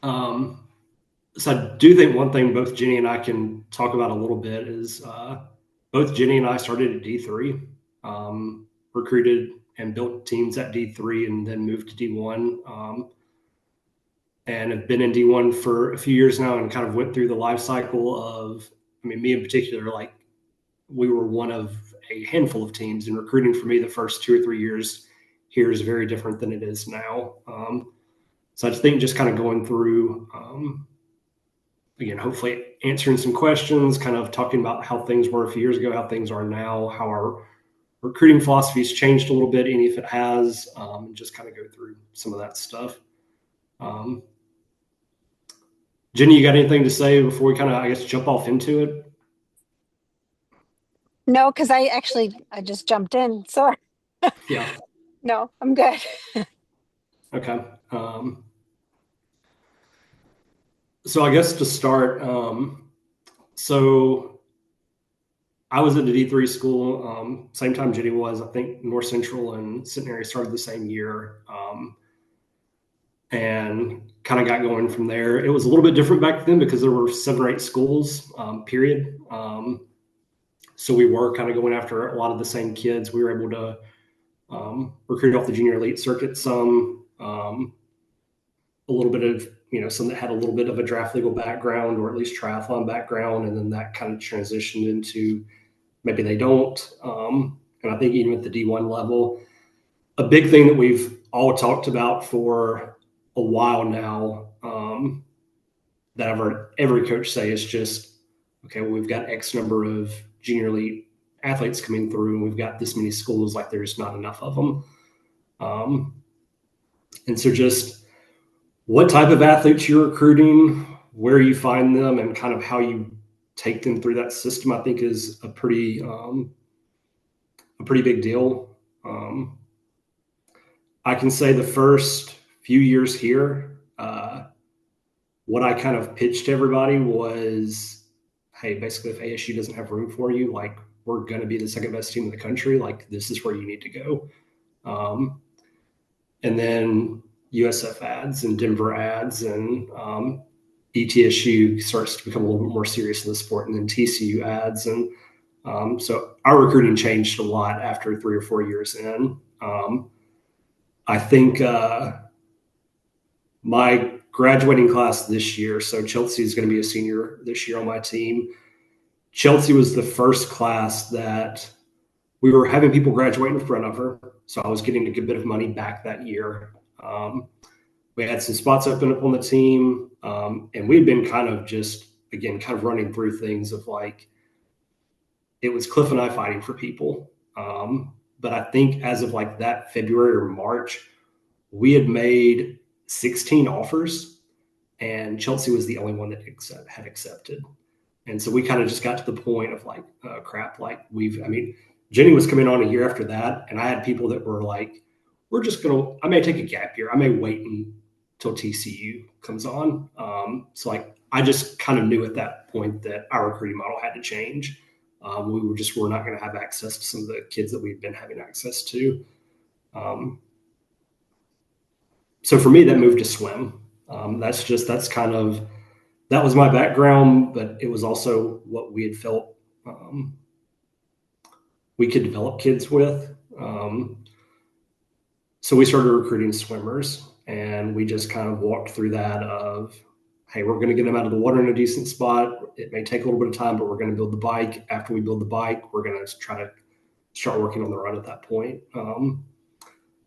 Um, so I do think one thing both Jenny and I can talk about a little bit is both Jenny and I started at D3, recruited and built teams at D3, and then moved to D1. And have been in D1 for a few years now, and kind of went through the life cycle of, I mean, me in particular, like we were one of a handful of teams, and recruiting for me the first 2 or 3 years here is very different than it is now. So I just think just kind of going through, again, hopefully answering some questions, kind of talking about how things were a few years ago, how things are now, how our recruiting philosophy's changed a little bit, any if it has, and just kind of go through some of that stuff. Um, Jenny, you got anything to say before we kind of, I guess, jump off into it? No, because I just jumped in. So Yeah. no, I'm good. Okay. So I guess to start, so I was at the D3 school, same time Jenny was. I think North Central and Centenary started the same year, and kind of got going from there. It was a little bit different back then because there were 7 or 8 schools, period. So we were kind of going after a lot of the same kids. We were able to recruit off the junior elite circuit some, a little bit of, some that had a little bit of a draft legal background or at least triathlon background, and then that kind of transitioned into maybe they don't. And I think even at the D1 level, a big thing that we've all talked about for a while now, that I've heard every coach say is just, okay, well, we've got X number of junior elite athletes coming through, and we've got this many schools, like there's not enough of them. Um, and so just what type of athletes you're recruiting, where you find them, and kind of how you take them through that system, I think is a pretty big deal. Um, I can say the first few years here, what I kind of pitched to everybody was, hey, basically, if ASU doesn't have room for you, like we're going to be the second best team in the country. Like this is where you need to go. Um, and then USF ads and Denver ads and ETSU starts to become a little bit more serious in the sport, and then TCU ads. And so our recruiting changed a lot after 3 or 4 years in. I think my graduating class this year, so Chelsea is going to be a senior this year on my team. Chelsea was the first class that we were having people graduate in front of her. So I was getting a good bit of money back that year. We had some spots open up on the team. And we'd been kind of just, again, kind of running through things of like, it was Cliff and I fighting for people. But I think as of like that February or March, we had made 16 offers, and Chelsea was the only one that had accepted. And so we kind of just got to the point of like, crap, like I mean, Jenny was coming on a year after that, and I had people that were like, we're just going to, I may take a gap year. I may wait until TCU comes on. So like, I just kind of knew at that point that our recruiting model had to change. We're not going to have access to some of the kids that we've been having access to. Um, so for me, that moved to swim. That's kind of, that was my background, but it was also what we had felt we could develop kids with. So we started recruiting swimmers, and we just kind of walked through that of, hey, we're going to get them out of the water in a decent spot. It may take a little bit of time, but we're going to build the bike. After we build the bike, we're going to try to start working on the run at that point.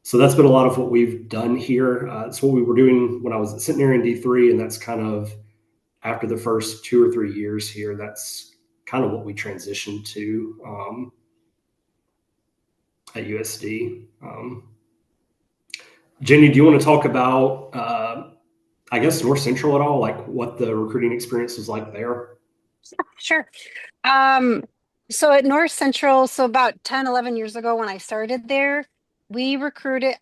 So that's been a lot of what we've done here. It's what we were doing when I was at Centenary in D3, and that's kind of after the first 2 or 3 years here. That's kind of what we transitioned to at USD. Jenny, do you want to talk about, I guess, North Central at all? Like what the recruiting experience was like there? Sure. Um, so at North Central, so about 10, 11 years ago when I started there, we recruited,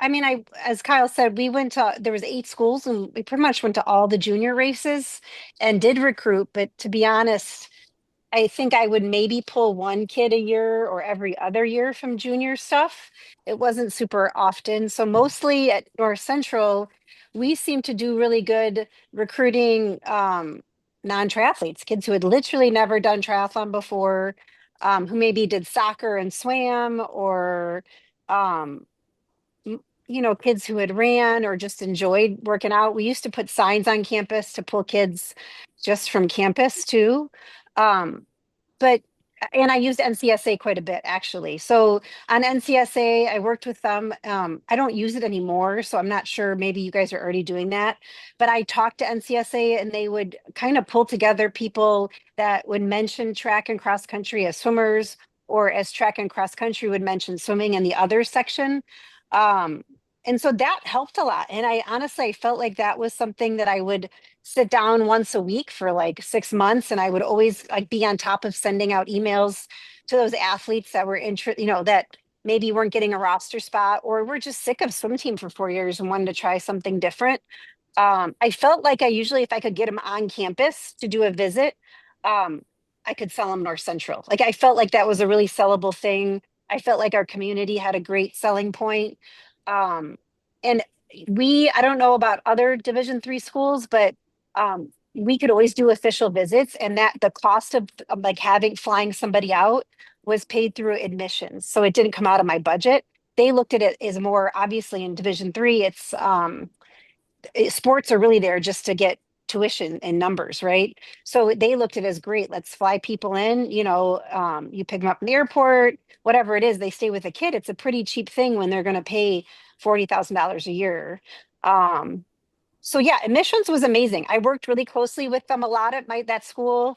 as Kyle said, there was 8 schools and we pretty much went to all the junior races and did recruit. But to be honest, I think I would maybe pull one kid a year or every other year from junior stuff. It wasn't super often. So mostly at North Central, we seem to do really good recruiting non-triathletes, kids who had literally never done triathlon before, who maybe did soccer and swam or um, kids who had ran or just enjoyed working out. We used to put signs on campus to pull kids just from campus too. Um, but and I used NCSA quite a bit actually. So on NCSA, I worked with them. I don't use it anymore, so I'm not sure. Maybe you guys are already doing that. But I talked to NCSA, and they would kind of pull together people that would mention track and cross country as swimmers, or as track and cross country would mention swimming in the other section. Um, and so that helped a lot. And I honestly felt like that was something that I would sit down once a week for like 6 months, and I would always like be on top of sending out emails to those athletes that were that maybe weren't getting a roster spot or were just sick of swim team for 4 years and wanted to try something different. I felt like I usually, if I could get them on campus to do a visit, um, I could sell them North Central. Like I felt like that was a really sellable thing. I felt like our community had a great selling point. Um, and I don't know about other Division 3 schools, but we could always do official visits, and that the cost of like having flying somebody out was paid through admissions. So it didn't come out of my budget. They looked at it as more obviously in Division 3, sports are really there just to get tuition and numbers, right? So they looked at it as great. Let's fly people in. You pick them up in the airport, whatever it is. They stay with a kid. It's a pretty cheap thing when they're going to pay $40,000 a year. Um, so yeah, admissions was amazing. I worked really closely with them a lot at my that school.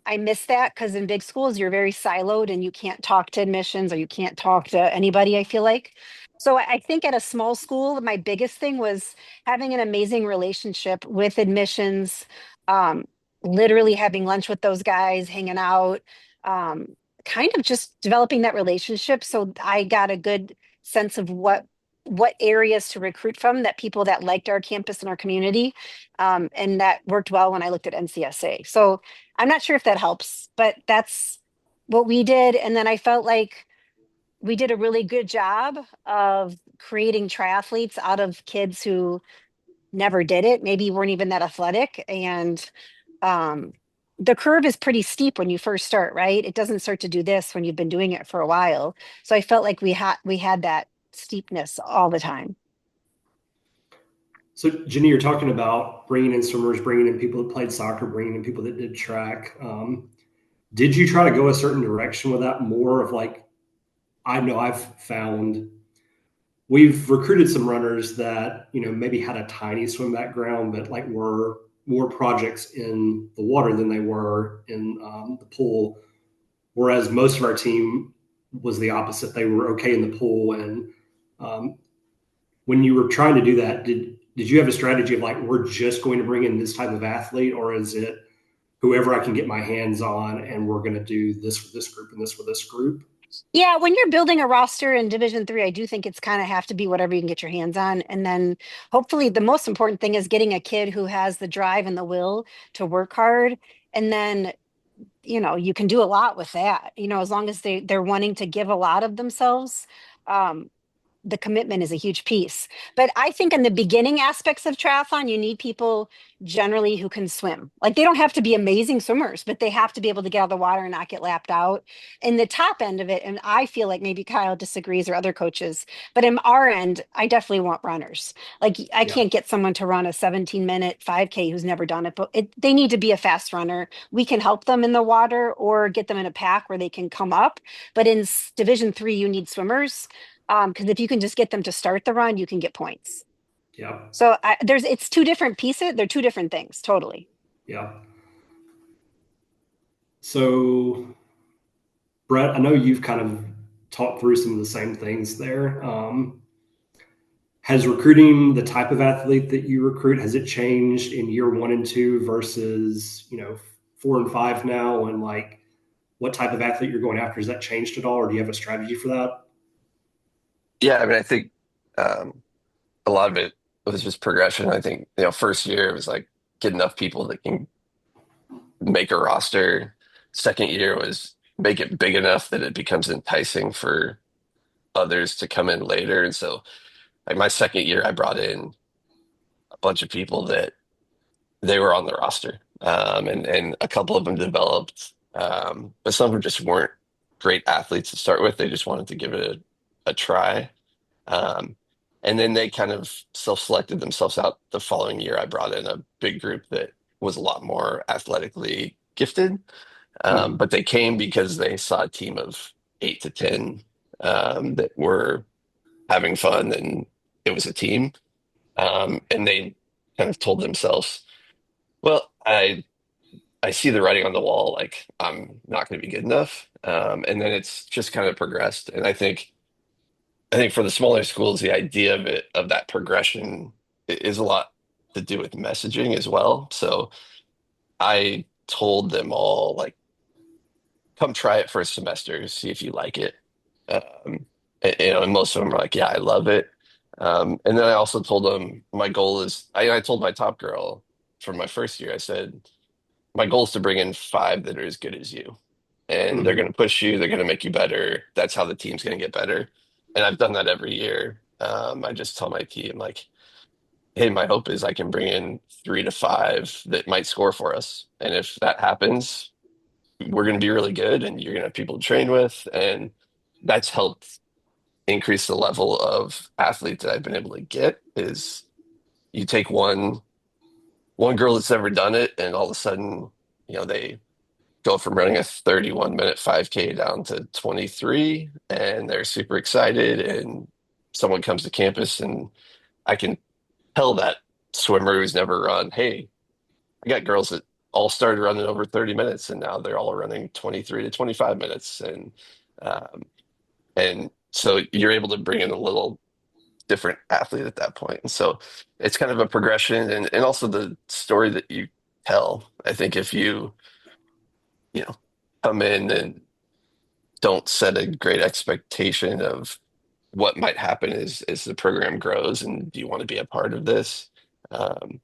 I miss that because in big schools you're very siloed and you can't talk to admissions or you can't talk to anybody, I feel like. So I think at a small school, my biggest thing was having an amazing relationship with admissions, um, literally having lunch with those guys, hanging out, um, kind of just developing that relationship. So I got a good sense of what areas to recruit from, that people that liked our campus and our community, and that worked well when I looked at NCSA. So I'm not sure if that helps, but that's what we did. And then I felt like we did a really good job of creating triathletes out of kids who never did it, maybe weren't even that athletic. And um, the curve is pretty steep when you first start, right? It doesn't start to do this when you've been doing it for a while. So I felt like we had that steepness all the time. So, Jenny, you're talking about bringing in swimmers, bringing in people that played soccer, bringing in people that did track. Did you try to go a certain direction with that? More of like, I know I've found we've recruited some runners that maybe had a tiny swim background, but like were more projects in the water than they were in the pool. Whereas most of our team was the opposite; they were okay in the pool. And um, when you were trying to do that, did you have a strategy of like we're just going to bring in this type of athlete, or is it whoever I can get my hands on, and we're going to do this for this group and this for this group? Yeah, when you're building a roster in Division 3, I do think it's kind of have to be whatever you can get your hands on. And then hopefully the most important thing is getting a kid who has the drive and the will to work hard. And then, you can do a lot with that, as long as they're wanting to give a lot of themselves. Um, the commitment is a huge piece. But I think in the beginning aspects of triathlon, you need people generally who can swim. Like they don't have to be amazing swimmers, but they have to be able to get out of the water and not get lapped out. In the top end of it, and I feel like maybe Kyle disagrees or other coaches, but in our end, I definitely want runners. Like I Yeah, can't get someone to run a 17-minute 5K who's never done it, but they need to be a fast runner. We can help them in the water or get them in a pack where they can come up. But in Division 3, you need swimmers, because if you can just get them to start the run, you can get points. yeah, So it's two different pieces. They're two different things, totally. yeah. So, Brett, I know you've kind of talked through some of the same things there. Has recruiting the type of athlete that you recruit, has it changed in year 1 and 2 versus 4 and 5 now? And like, what type of athlete you're going after, has that changed at all, or do you have a strategy for that? Yeah, I mean, I think a lot of it was just progression. I think, first year it was like get enough people that can make a roster. second year was make it big enough that it becomes enticing for others to come in later. And so, like my second year, I brought in a bunch of people that they were on the roster, and a couple of them developed, but some of them just weren't great athletes to start with. They just wanted to give it a try. Um, and then they kind of self-selected themselves out the following year. I brought in a big group that was a lot more athletically gifted. Mhm. But they came because they saw a team of 8 to 10 that were having fun and it was a team. And they kind of told themselves, well, I see the writing on the wall, like I'm not going to be good enough. And then it's just kind of progressed. And I think for the smaller schools, the idea of it, of that progression is a lot to do with messaging as well. So I told them all, like, come try it for a semester, see if you like it. And most of them are like, yeah, I love it. And then I also told them my goal is, I told my top girl from my first year, I said, my goal is to bring in five that are as good as you. And they're Mhm. going to push you, they're going to make you better. That's how the team's going to get better. And I've done that every year. I just tell my team, like, hey, my hope is I can bring in 3 to 5 that might score for us. And if that happens, we're going to be really good and you're going to have people to train with. And that's helped increase the level of athlete that I've been able to get is you take one girl that's never done it and all of a sudden, they go from running a 31-minute 5K down to 23 and they're super excited and someone comes to campus and I can tell that swimmer who's never run, hey, I got girls that all started running over 30 minutes and now they're all running 23 to 25 minutes. Um, and so you're able to bring in a little different athlete at that point. And so it's kind of a progression and also the story that you tell. I think if you know, come in and don't set a great expectation of what might happen as the program grows and do you want to be a part of this? Um,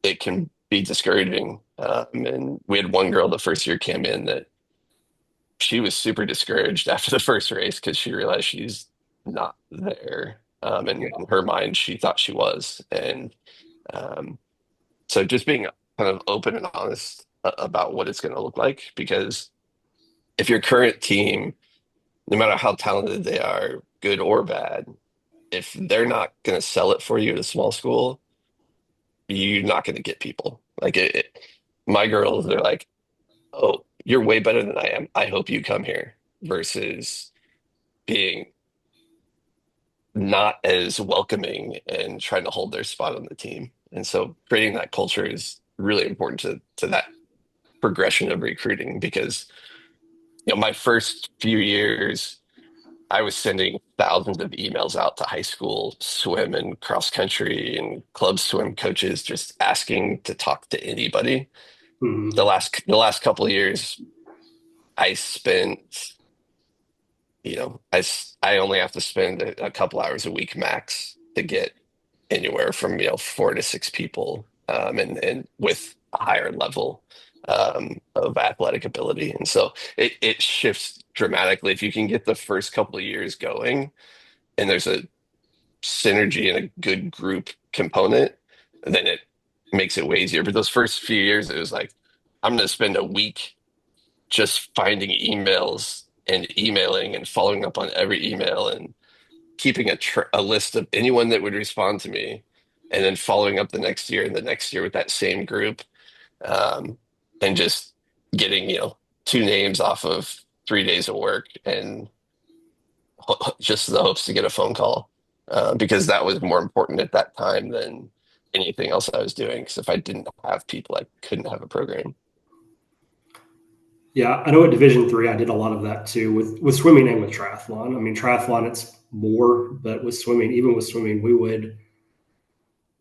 it can be discouraging. And we had one girl the first year came in that she was super discouraged after the first race because she realized she's not there. And in her mind, she thought she was. And um, so just being kind of open and honest about what it's going to look like, because if your current team, no matter how talented they are, good or bad, if they're not going to sell it for you at a small school, you're not going to get people. Like my girls, they're like, "Oh, you're way better than I am. I hope you come here." Versus being not as welcoming and trying to hold their spot on the team. And so creating that culture is really important to that progression of recruiting because my first few years I was sending thousands of emails out to high school swim and cross country and club swim coaches just asking to talk to anybody. The Mhm. last couple of years I spent, I only have to spend a couple hours a week max to get anywhere from 4 to 6 people, and with a higher level of athletic ability, and so it shifts dramatically if you can get the first couple of years going, and there's a synergy and a good group component, then it makes it way easier. But those first few years, it was like I'm going to spend a week just finding emails and emailing and following up on every email and keeping a list of anyone that would respond to me, and then following up the next year and the next year with that same group, um, and just getting 2 names off of 3 days of work, and just the hopes to get a phone call, because that was more important at that time than anything else I was doing. Because if I didn't have people, I couldn't have a program. Yeah, I know at Division 3, I did a lot of that too with swimming and with triathlon. I mean, triathlon it's more, but with swimming, even with swimming, we would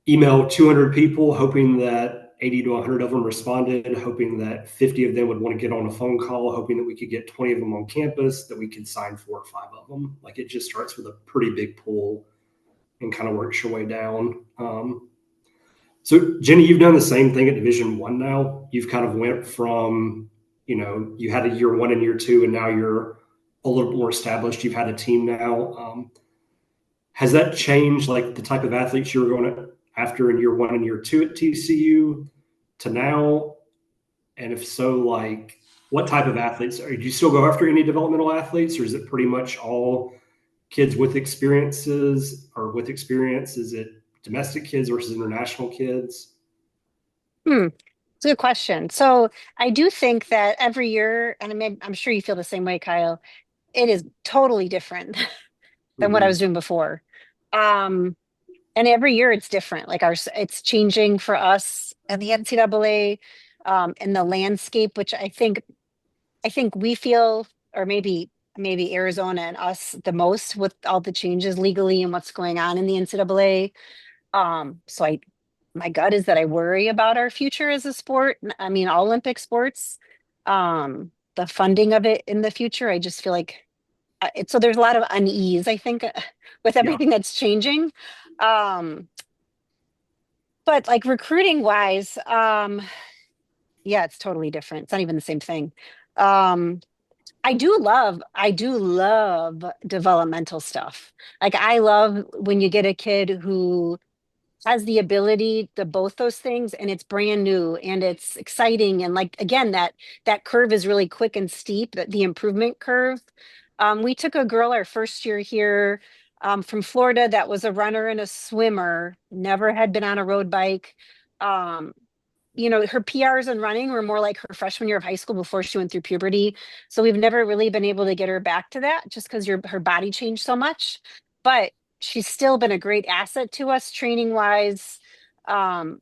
email 200 people, hoping that 80 to 100 of them responded, hoping that 50 of them would want to get on a phone call, hoping that we could get 20 of them on campus, that we could sign 4 or 5 of them. Like it just starts with a pretty big pool and kind of works your way down. So Jenny, you've done the same thing at Division 1 now. You've kind of went from you had a year one and year two, and now you're a little bit more established. You've had a team now. Has that changed, like the type of athletes you were going after in year one and year two at TCU to now? And if so, like what type of athletes? Do you still go after any developmental athletes, or is it pretty much all kids with experiences or with experience? Is it domestic kids versus international kids? It's a good question. So I do think that every year, and I'm sure you feel the same way, Kyle, it is totally different than what I was doing before. Um, and every year it's different. Like it's changing for us and the NCAA, and the landscape, which I think we feel, or maybe Arizona and us the most with all the changes legally and what's going on in the NCAA. So my gut is that I worry about our future as a sport. I mean, all Olympic sports, the funding of it in the future. I just feel like so there's a lot of unease, I think, with Yeah. everything that's changing. Um, but like recruiting wise, yeah, it's totally different. It's not even the same thing. Um, I do love developmental stuff. Like I love when you get a kid who has the ability to both those things and it's brand new and it's exciting and like again that curve is really quick and steep, that the improvement curve. We took a girl our first year here, from Florida, that was a runner and a swimmer, never had been on a road bike. um, her PRs and running were more like her freshman year of high school before she went through puberty. So we've never really been able to get her back to that just because her body changed so much. But she's still been a great asset to us training wise.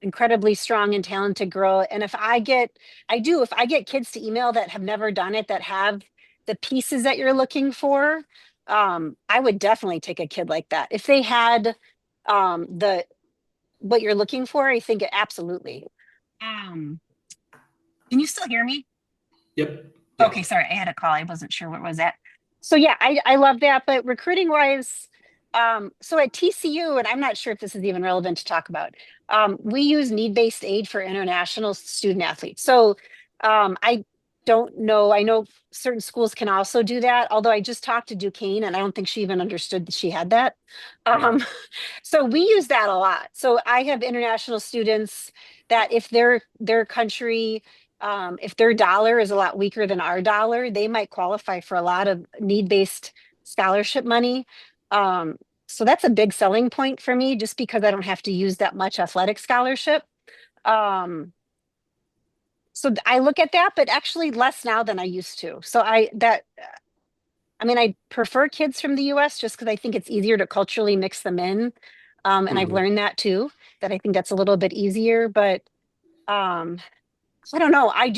Incredibly strong and talented girl. And if I get kids to email that have never done it, that have the pieces that you're looking for, I would definitely take a kid like that. If they had the what you're looking for, I think absolutely. Um, can you still hear me? Yep. Okay, Yeah. sorry, I had a call. I wasn't sure what was that. So yeah, I love that. But recruiting wise, so at TCU, and I'm not sure if this is even relevant to talk about, we use need-based aid for international student athletes. So I don't know. I know certain schools can also do that, although I just talked to Duquesne and I don't think she even understood that she had that. Um, so we use that a lot. So I have international students that if their country, if their dollar is a lot weaker than our dollar, they might qualify for a lot of need-based scholarship money. Um, so that's a big selling point for me, just because I don't have to use that much athletic scholarship. Um, so I look at that, but actually less now than I used to. So I mean, I prefer kids from the US just because I think it's easier to culturally mix them in. And I've Mhm. learned that too, that I think that's a little bit easier. But um, I don't know. I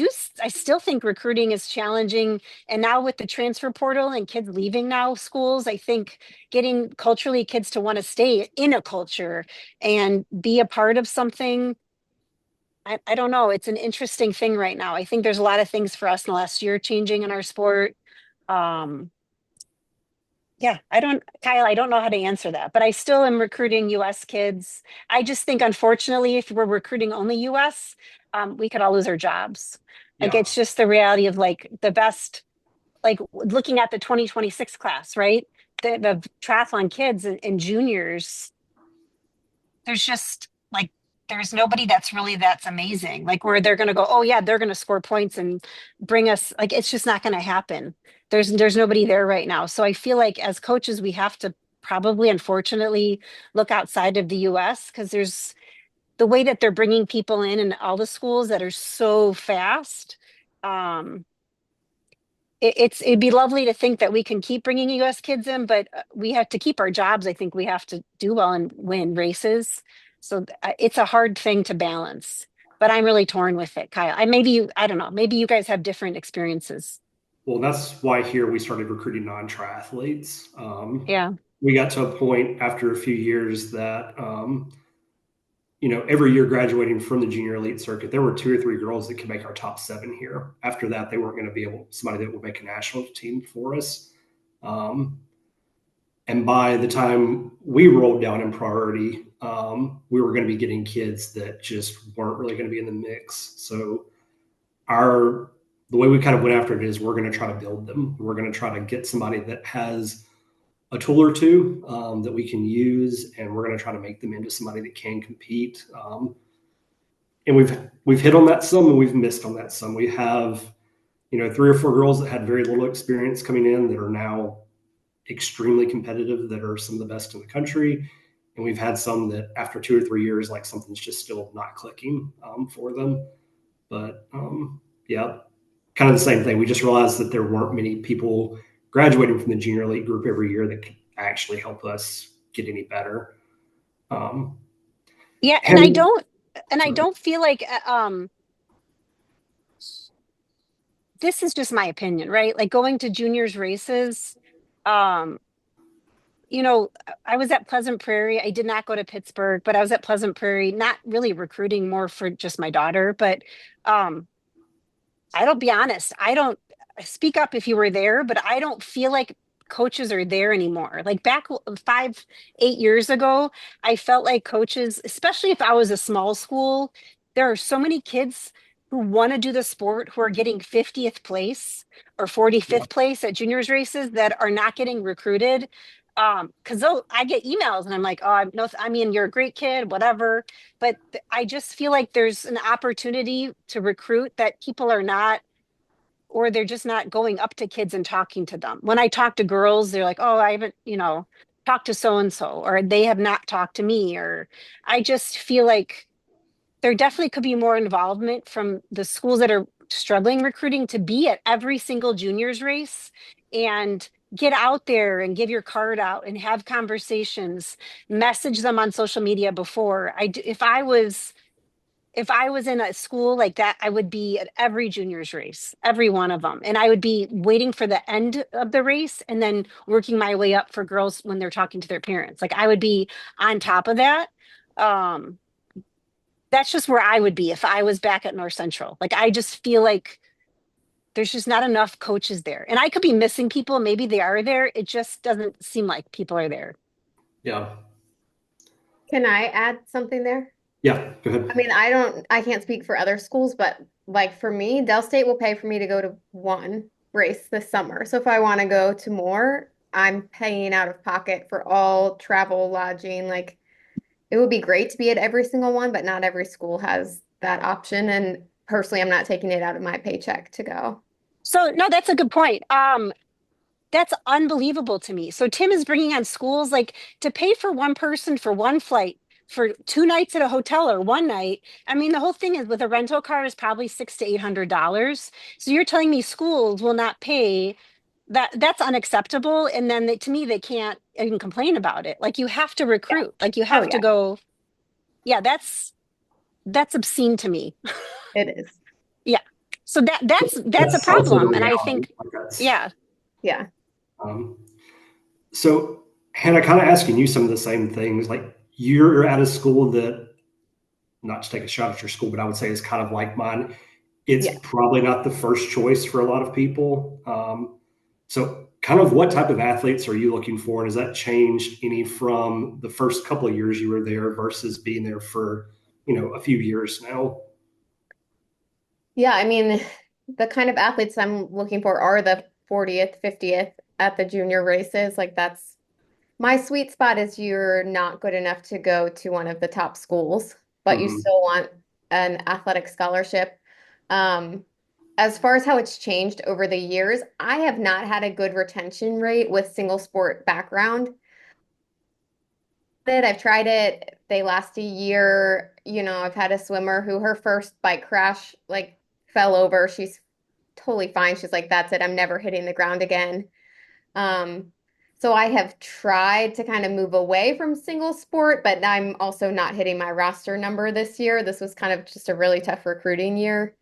still think recruiting is challenging. And now with the transfer portal and kids leaving now schools, I think getting culturally kids to want to stay in a culture and be a part of something. I don't know. It's an interesting thing right now. I think there's a lot of things for us in the last year changing in our sport. Um, Yeah, Kyle, I don't know how to answer that, but I still am recruiting US kids. I just think, unfortunately, if we're recruiting only US, we could all lose our jobs. Like, Yeah. it's just the reality of like the best, like looking at the 2026 class, right? The triathlon kids and juniors, there's just like there's nobody that's amazing, like where they're going to go, oh yeah, they're going to score points and bring us, like it's just not going to happen. There's nobody there right now. So I feel like as coaches we have to probably, unfortunately, look outside of the US, because there's the way that they're bringing people in and all the schools that are so fast. um it'd be lovely to think that we can keep bringing US kids in, but we have to keep our jobs. I think we have to do well and win races. So it's a hard thing to balance, but I'm really torn with it, Kyle. I don't know, maybe you guys have different experiences. Well, that's why here we started recruiting non-triathletes. Yeah. We got to a point after a few years that, every year graduating from the junior elite circuit, there were two or three girls that could make our top seven here. After that, they weren't going to be somebody that would make a national team for us. Um, and by the time we rolled down in priority, we were going to be getting kids that just weren't really going to be in the mix. So our the way we kind of went after it is we're going to try to build them. We're going to try to get somebody that has a tool or two that we can use, and we're going to try to make them into somebody that can compete. And we've hit on that some, and we've missed on that some. We have, you know, 3 or 4 girls that had very little experience coming in that are now extremely competitive, that are some of the best in the country. And we've had some that after 2 or 3 years, like something's just still not clicking for them. But yeah, kind of the same thing. We just realized that there weren't many people graduating from the junior league group every year that could actually help us get any better. Um, Yeah, and and I sorry. don't feel like this is just my opinion, right? Like going to juniors races, um, you know, I was at Pleasant Prairie. I did not go to Pittsburgh, but I was at Pleasant Prairie, not really recruiting, more for just my daughter. But um, I don't be honest, I don't speak up if you were there, but I don't feel like coaches are there anymore. Like back 5, 8 years ago, I felt like coaches, especially if I was a small school, there are so many kids who want to do the sport who are getting 50th place or Yeah. 45th place at juniors races that are not getting recruited. Because I get emails and I'm like, oh, no, I mean, you're a great kid, whatever. But I just feel like there's an opportunity to recruit that people are not, or they're just not going up to kids and talking to them. When I talk to girls, they're like, oh, I haven't, talked to so and so, or they have not talked to me. Or I just feel like there definitely could be more involvement from the schools that are struggling recruiting to be at every single juniors race and get out there and give your card out and have conversations, message them on social media before. If I was in a school like that, I would be at every juniors race, every one of them. And I would be waiting for the end of the race and then working my way up for girls when they're talking to their parents. Like I would be on top of that. Um, that's just where I would be if I was back at North Central. Like I just feel like there's just not enough coaches there. And I could be missing people. Maybe they are there. It just doesn't seem like people are there. Yeah. Can I add something there? Yeah. Go I ahead. mean, I can't speak for other schools, but like for me, Dell State will pay for me to go to one race this summer. So if I want to go to more, I'm paying out of pocket for all travel, lodging. Like it would be great to be at every single one, but not every school has that option. And personally, I'm not taking it out of my paycheck to go. So no, that's a good point. That's unbelievable to me. So Tim is bringing on schools like to pay for one person for one flight for 2 nights at a hotel or one night. I mean, the whole thing is with a rental car is probably $600 to $800. So you're telling me schools will not pay that? That's unacceptable. And then to me, they can't even complain about it. Like you have to Yeah. recruit. Like you Oh have to yeah, go. Yeah, that's obscene to me. it is. Yeah. So that's a That's also the problem. And I reality. think, Like that's, yeah. Yeah. um, so Hannah, kind of asking you some of the same things. Like you're at a school that, not to take a shot at your school, but I would say is kind of like mine. It's Yeah. probably not the first choice for a lot of people. So kind of what type of athletes are you looking for? And has that changed any from the first couple of years you were there versus being there for, you know, a few years now? Yeah, I mean, the kind of athletes I'm looking for are the 40th, 50th at the junior races. Like that's my sweet spot is you're not good enough to go to one of the top schools, but you Mhm. still want an athletic scholarship. Um, as far as how it's changed over the years, I have not had a good retention rate with single sport background. I've tried it. They last a year. You know, I've had a swimmer who her first bike crash like fell over. She's totally fine. She's like, that's it. I'm never hitting the ground again. Um, so I have tried to kind of move away from single sport, but I'm also not hitting my roster number this year. This was kind of just a really tough recruiting year.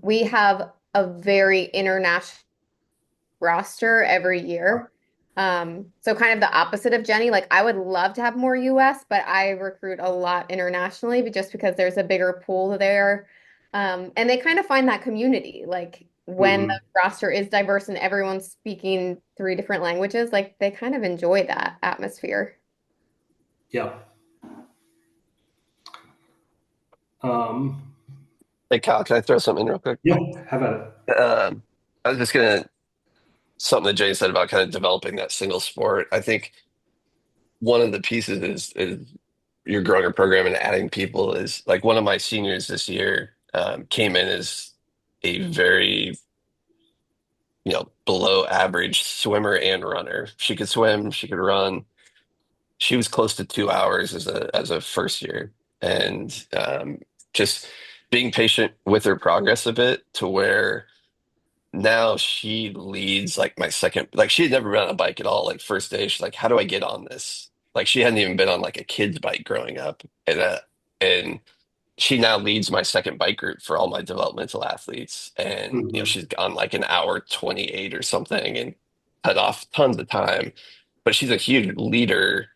We have a very international roster every year. So kind of the opposite of Jenny. Like I would love to have more US, but I recruit a lot internationally, but just because there's a bigger pool there. And they kind of find that community. Like when the Mhm. roster is diverse and everyone's speaking 3 different languages, like they kind of enjoy that atmosphere. Yeah. Um, Hey, Kyle, can I throw something in real quick? Yeah, how about it? I was just gonna something that Jay said about kind of developing that single sport. I think one of the pieces is your growing a program and adding people is like one of my seniors this year came in as a very below average swimmer and runner. She could swim, she could run. She was close to 2 hours as a first year, and just being patient with her progress a bit to where now she leads like my second, like she had never been on a bike at all. Like first day, she's like, "How do I get on this?" Like she hadn't even been on like a kid's bike growing up, and she now leads my second bike group for all my developmental athletes. And Mhm. she's gone like an hour 28 or something and cut off tons of time. But she's a huge leader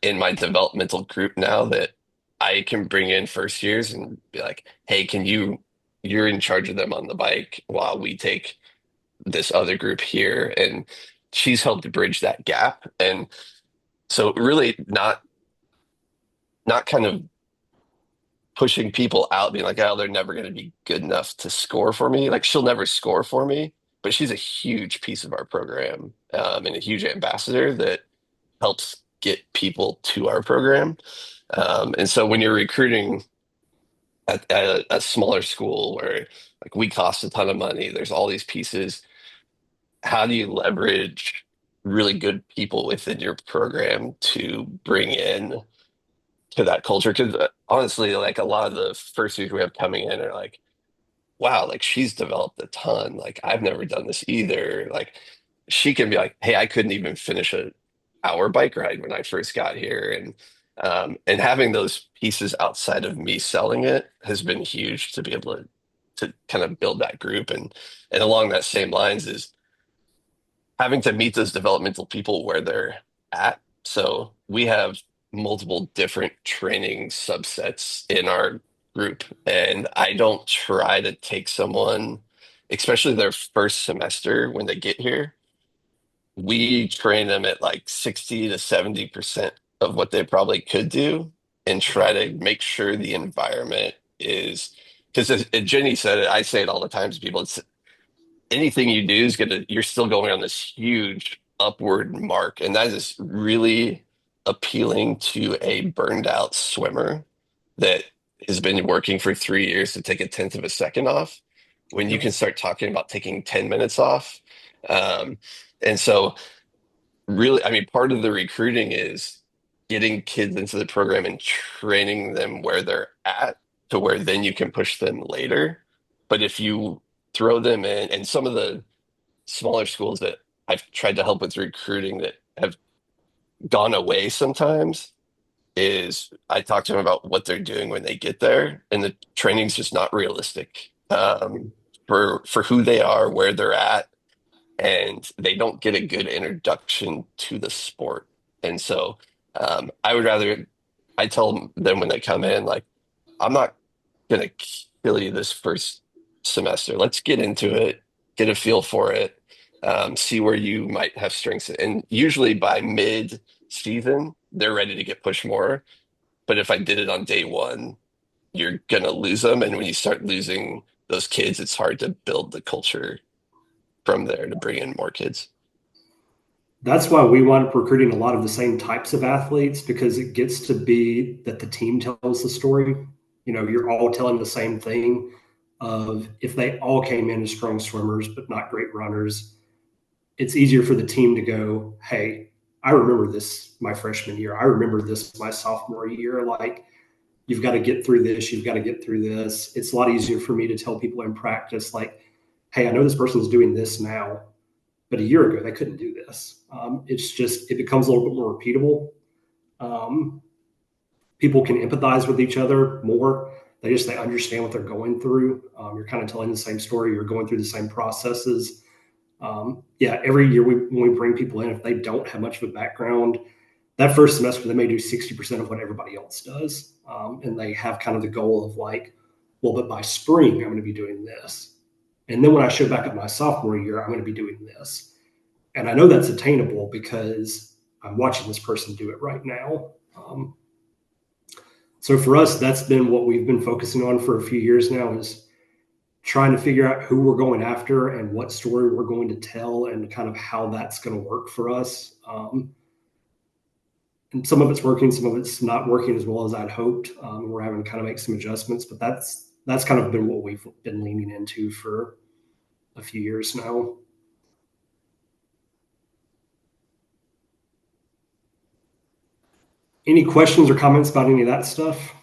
in my developmental group now that I can bring in first years and be like, "Hey, you're in charge of them on the bike while we take this other group here." And she's helped bridge that gap. And so really not kind of pushing people out, being like, "Oh, they're never going to be good enough to score for me." Like she'll never score for me, but she's a huge piece of our program, and a huge ambassador that helps get people to our program. And so when you're recruiting at a smaller school where like we cost a ton of money, there's all these pieces. How do you leverage really good people within your program to bring in to that culture? Because honestly, like a lot of the first years we have coming in are like, wow, like she's developed a ton. Like I've never done this either. Like she can be like, hey, I couldn't even finish a hour bike ride when I first got here. And having those pieces outside of me selling it has been huge to be able to kind of build that group. And along that same lines is having to meet those developmental people where they're at. So we have multiple different training subsets in our group, and I don't try to take someone, especially their first semester when they get here. We train them at like 60 to 70% of what they probably could do and try to make sure the environment is because as Jenny said it, I say it all the time to people, it's anything you do is gonna you're still going on this huge upward mark, and that is really appealing to a burned out swimmer that has been working for 3 years to take a tenth of a second off when you Yep. can start talking about taking 10 minutes off. um, and so really, I mean, part of the recruiting is getting kids into the program and training them where they're at to where then you can push them later. But if you throw them in, and some of the smaller schools that I've tried to help with recruiting that have gone away sometimes is I talk to them about what they're doing when they get there, and the training's just not realistic for who they are, where they're at, and they don't get a good introduction to the sport. And so I would rather I tell them when they come in, like, I'm not gonna kill you this first semester. Let's get into it, get a feel for it, see where you might have strengths. And usually by mid-season, they're ready to get pushed more. But if I did it on day one, you're gonna lose them. And when you start losing those kids, it's hard to build the culture from there to bring in more kids. That's why we wind up recruiting a lot of the same types of athletes because it gets to be that the team tells the story. You're all telling the same thing of if they all came in as strong swimmers but not great runners, it's easier for the team to go, hey, I remember this my freshman year. I remember this my sophomore year. Like, you've got to get through this. You've got to get through this. It's a lot easier for me to tell people in practice, like, hey, I know this person's doing this now, but a year ago they couldn't do this. It becomes a little bit more repeatable. Um, People can empathize with each other more. They understand what they're going through. You're kind of telling the same story. You're going through the same processes. Yeah, every year when we bring people in, if they don't have much of a background, that first semester they may do 60% of what everybody else does, and they have kind of the goal of like, well, but by spring I'm going to be doing this, and then when I show back up my sophomore year, I'm going to be doing this, and I know that's attainable because I'm watching this person do it right now. So for us, that's been what we've been focusing on for a few years now is trying to figure out who we're going after and what story we're going to tell and kind of how that's going to work for us. And some of it's working, some of it's not working as well as I'd hoped. We're having to kind of make some adjustments, but that's kind of been what we've been leaning into for a few years now. Any questions or comments about any of that stuff?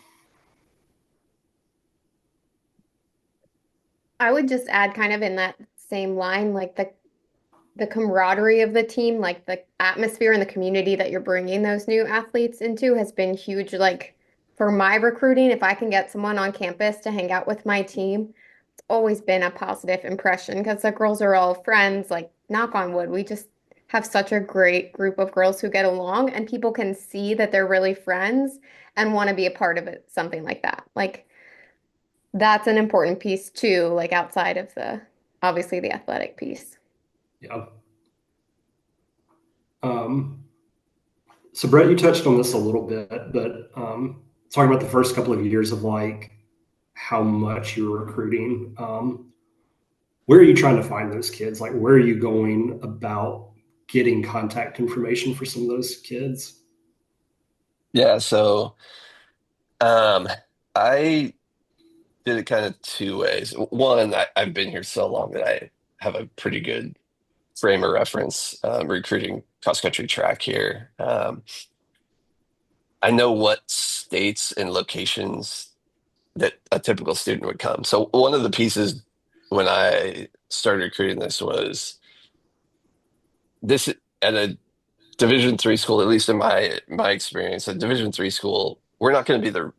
I would just add kind of in that same line, like the camaraderie of the team, like the atmosphere and the community that you're bringing those new athletes into has been huge. Like for my recruiting, if I can get someone on campus to hang out with my team, it's always been a positive impression because the girls are all friends. Like, knock on wood, we just have such a great group of girls who get along, and people can see that they're really friends and want to be a part of it, something like that. Like, that's an important piece too, like outside of the obviously the athletic piece. Yeah. So Brett, you touched on this a little bit, but talking about the first couple of years of like how much you were recruiting, where are you trying to find those kids? Like, where are you going about getting contact information for some of those kids? Yeah, so um, I did it kind of two ways. One, I've been here so long that I have a pretty good frame of reference recruiting cross country track here. I know what states and locations that a typical student would come. So one of the pieces when I started recruiting this was this at a Division III school, at least in my experience, a Division III school, we're not going to be the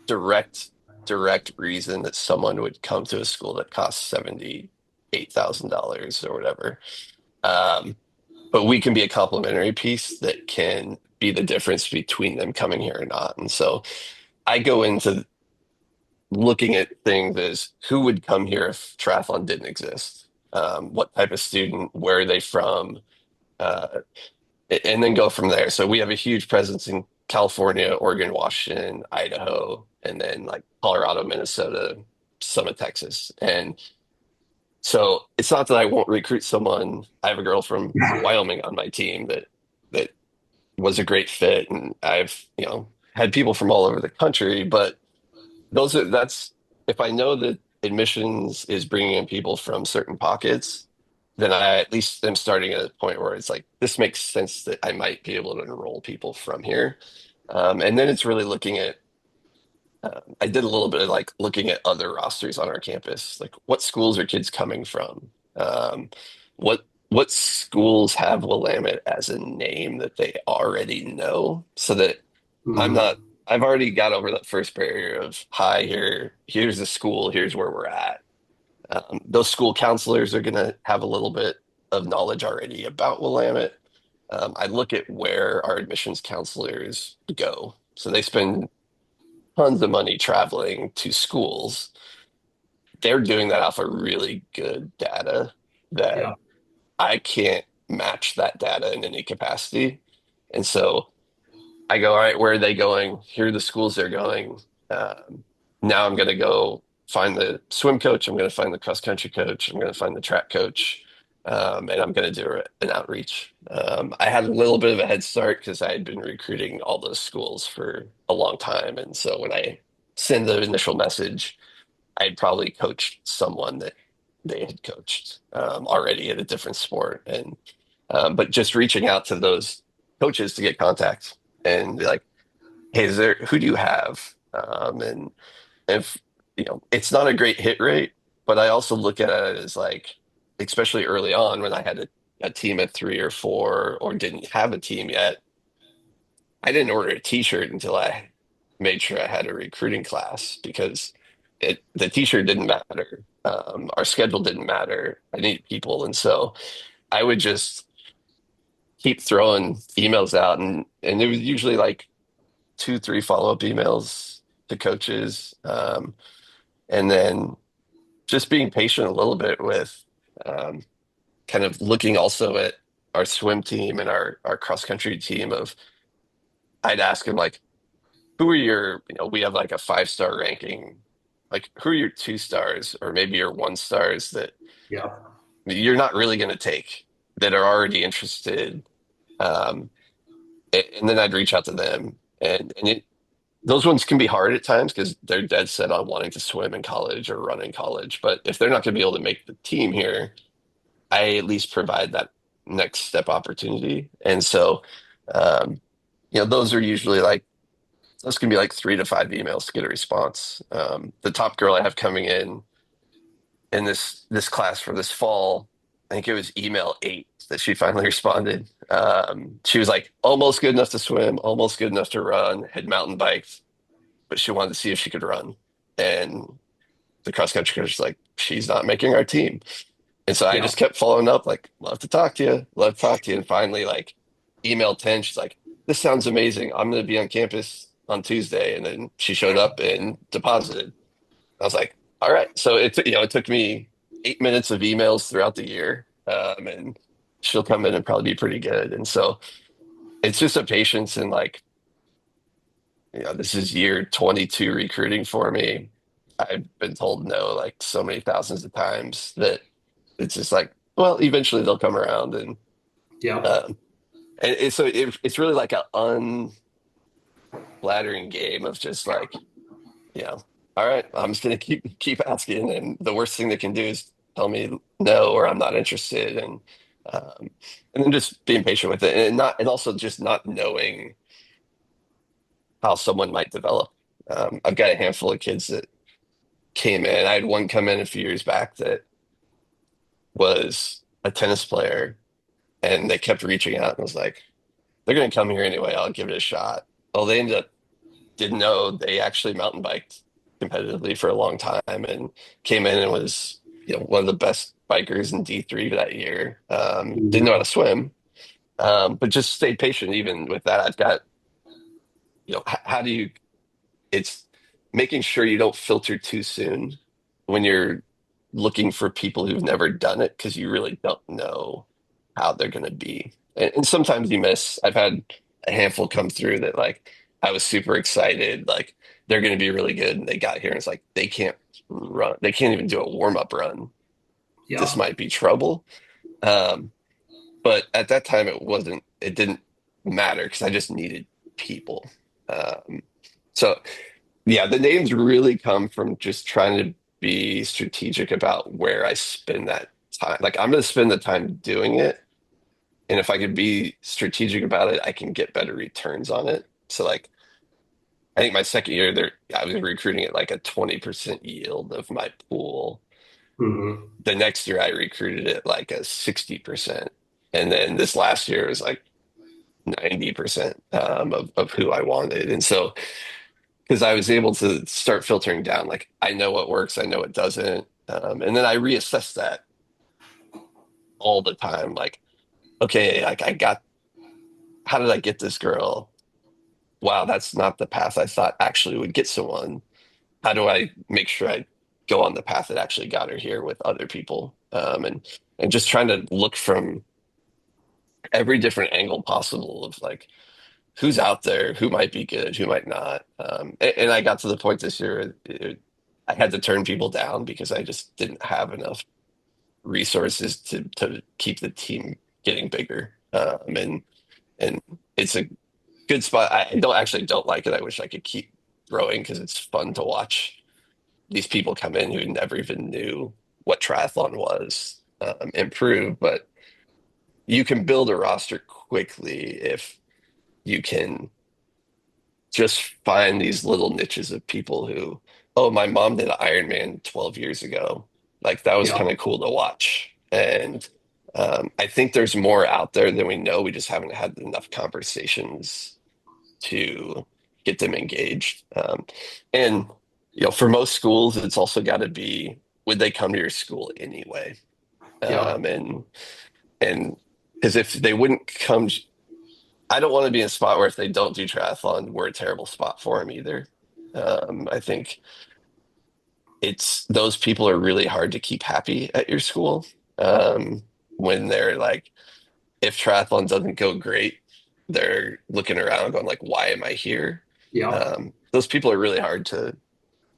direct direct reason that someone would come to a school that costs $78,000 or whatever. Um, but we can be a complementary piece that can be the difference between them coming here or not. And so I go into looking at things as who would come here if triathlon didn't exist? What type of student? Where are they from? Uh, and then go from there. So we have a huge presence in California, Oregon, Washington, Idaho, and then like Colorado, Minnesota, some of Texas. And so it's not that I won't recruit someone. I have a girl from Wyoming on my team that was a great fit, and I've, had people from all over the country, but that's if I know that admissions is bringing in people from certain pockets, then I at least am starting at a point where it's like this makes sense that I might be able to enroll people from here. And then it's really looking at I did a little bit of like looking at other rosters on our campus, like what schools are kids coming from? What schools have Willamette as a name that they already know, so that I'm Mhm. not. I've already got over that first barrier of hi, here's the school, here's where we're at. Those school counselors are going to have a little bit of knowledge already about Willamette. I look at where our admissions counselors go. So they spend tons of money traveling to schools. They're doing that off of really good data that Yeah. I can't match that data in any capacity. And so I go, all right, where are they going? Here are the schools they're going. Now I'm going to go find the swim coach. I'm going to find the cross country coach. I'm going to find the track coach. And I'm going to do an outreach. I had a little bit of a head start because I had been recruiting all those schools for a long time. And so when I send the initial message, I'd probably coached someone that they had coached already at a different sport. And but just reaching out to those coaches to get contact and be like, hey, who do you have? And if it's not a great hit rate, but I also look at it as like, especially early on when I had a team at 3 or 4 or didn't have a team yet, I didn't order a t-shirt until I made sure I had a recruiting class because the t-shirt didn't matter. Our schedule didn't matter. I needed people. And so I would just keep throwing emails out and it was usually like 2, 3 follow-up emails to coaches. And then just being patient a little bit with um, kind of looking also at our swim team and our cross country team of I'd ask him like, who are your, we have like a 5-star ranking like who are your 2 stars or maybe your 1 stars that Yeah. you're not really going to take that are already interested. Um, and then I'd reach out to them, those ones can be hard at times because they're dead set on wanting to swim in college or run in college. But if they're not going to be able to make the team here, I at least provide that next step opportunity. And so, um, those are usually like those can be like 3 to 5 emails to get a response. The top girl I have coming in this class for this fall, I think it was email 8 that she finally responded. She was like almost good enough to swim, almost good enough to run, had mountain biked, but she wanted to see if she could run. And the cross country coach was like, she's not making our team. And so I Yeah. just kept following up, like, love to talk to you, love to talk to you. And finally, like, email 10, she's like, this sounds amazing. I'm going to be on campus on Tuesday. And then she showed up and deposited. I was like, all right. So it took me 8 minutes of emails throughout the year. And she'll come in and probably be pretty good. And so it's just a patience and like, this is year 22 recruiting for me. I've been told no like so many thousands of times that it's just like, well, eventually they'll come around, Yeah. um, it's really like an unflattering game of just like, you know, all right, I'm just gonna keep asking, and the worst thing they can do is tell me no or I'm not interested, um, and then just being patient with it, and also just not knowing how someone might develop. I've got a handful of kids that came in. I had one come in a few years back that was a tennis player, and they kept reaching out and was like, they're going to come here anyway. I'll give it a shot. Well, they ended up didn't know they actually mountain biked competitively for a long time and came in and was one of the best bikers in D3 that year. Didn't know how to swim, but just stayed patient even with that. I've got how do you it's making sure you don't filter too soon when you're looking for people who've never done it because you really don't know how they're going to be. And sometimes you miss. I've had a handful come through that like I was super excited, like they're going to be really good, and they got here and it's like they can't run, they can't even do a warm up run. This Yeah. might be trouble. Um, but at that time, it didn't matter because I just needed people. Um, so yeah, the names really come from just trying to be strategic about where I spend that time. Like I'm going to spend the time doing it, and if I could be strategic about it, I can get better returns on it. So like I think my second year there, I was recruiting at like a 20% yield of my pool. Hmm. The next year I recruited at like a 60%. And then this last year was like 90% of who I wanted. And so because I was able to start filtering down, like I know what works, I know what doesn't. And then I reassess that all the time. Like, okay, like how did I get this girl? Wow, that's not the path I thought actually would get someone. How do I make sure I go on the path that actually got her here with other people? And just trying to look from every different angle possible of like who's out there, who might be good, who might not. And I got to the point this year, I had to turn people down because I just didn't have enough resources to keep the team getting bigger. And it's a good spot. I don't like it. I wish I could keep growing because it's fun to watch these people come in who never even knew what triathlon was, improve. But you can build a roster quickly if you can just find these little niches of people who, oh, my mom did Ironman 12 years ago. Like that was Yeah. kind of cool to watch. And I think there's more out there than we know. We just haven't had enough conversations to get them engaged. And for most schools, it's also got to be, would they come to your school anyway? Yeah. And because if they wouldn't come, I don't want to be in a spot where if they don't do triathlon, we're a terrible spot for them either. I think it's those people are really hard to keep happy at your school um, when they're like, if triathlon doesn't go great, they're looking around going like, why am I here? Yeah. Those people are really hard to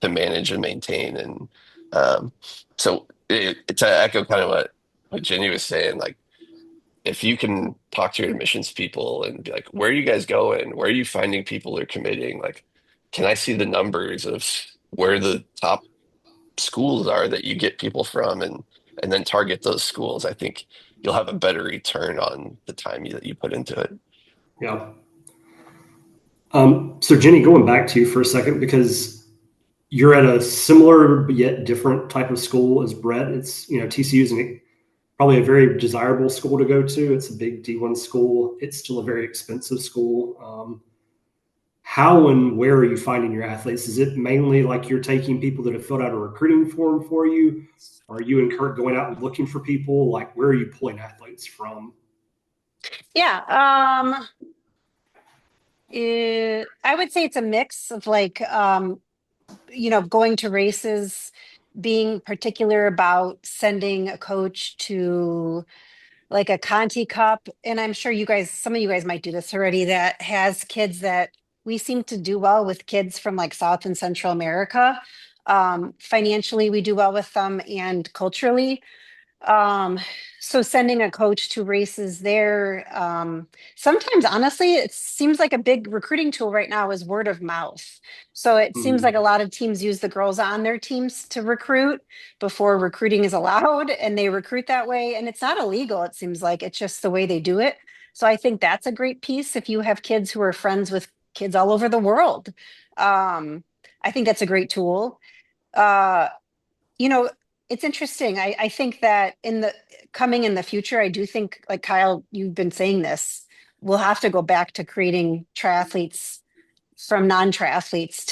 to manage and maintain. And um, so to echo kind of what Jenny was saying, like if you can talk to your admissions people and be like, where are you guys going? Where are you finding people who are committing? Like, can I see the numbers of where the top schools are that you get people from and then target those schools? I think you'll have a better return on the time that you put into it. Yeah. So Jenny, going back to you for a second, because you're at a similar but yet different type of school as Brett. It's, TCU is probably a very desirable school to go to. It's a big D1 school. It's still a very expensive school. How and where are you finding your athletes? Is it mainly like you're taking people that have filled out a recruiting form for you? Are you going out and looking for people? Like, where are you pulling athletes from? Yeah. I would say it's a mix of like, going to races, being particular about sending a coach to like a Conti Cup. And I'm sure some of you guys might do this already, that has kids that we seem to do well with kids from like South and Central America. Financially, we do well with them and culturally. Um, so sending a coach to races there, sometimes honestly, it seems like a big recruiting tool right now is word of mouth. So it seems like a lot of teams use the girls on their teams to recruit before recruiting is allowed, and they recruit that way. And it's not illegal, it seems like it's just the way they do it. So I think that's a great piece if you have kids who are friends with kids all over the world. I think that's a great tool. Uh, you know, it's interesting. I think that coming in the future, I do think, like Kyle, you've been saying this, we'll have to go back to creating triathletes from non-triathletes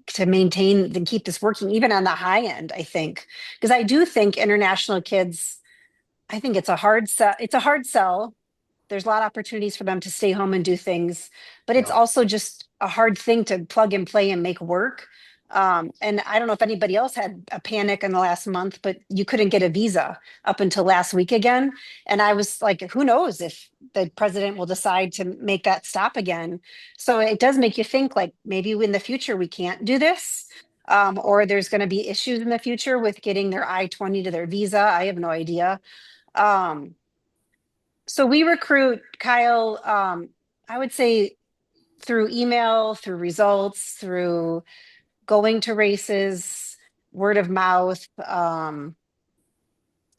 to maintain and keep this working, even on the high end, I think. Because I do think international kids, I think it's a hard sell. It's a hard sell. There's a lot of opportunities for them to stay home and do things, but it's Yeah. also just a hard thing to plug and play and make work. And I don't know if anybody else had a panic in the last month, but you couldn't get a visa up until last week again. And I was like, who knows if the president will decide to make that stop again. So it does make you think like maybe in the future we can't do this. Or there's going to be issues in the future with getting their I-20 to their visa. I have no idea. Um, so we recruit, Kyle, I would say through email, through results, through going to races, word of mouth, kind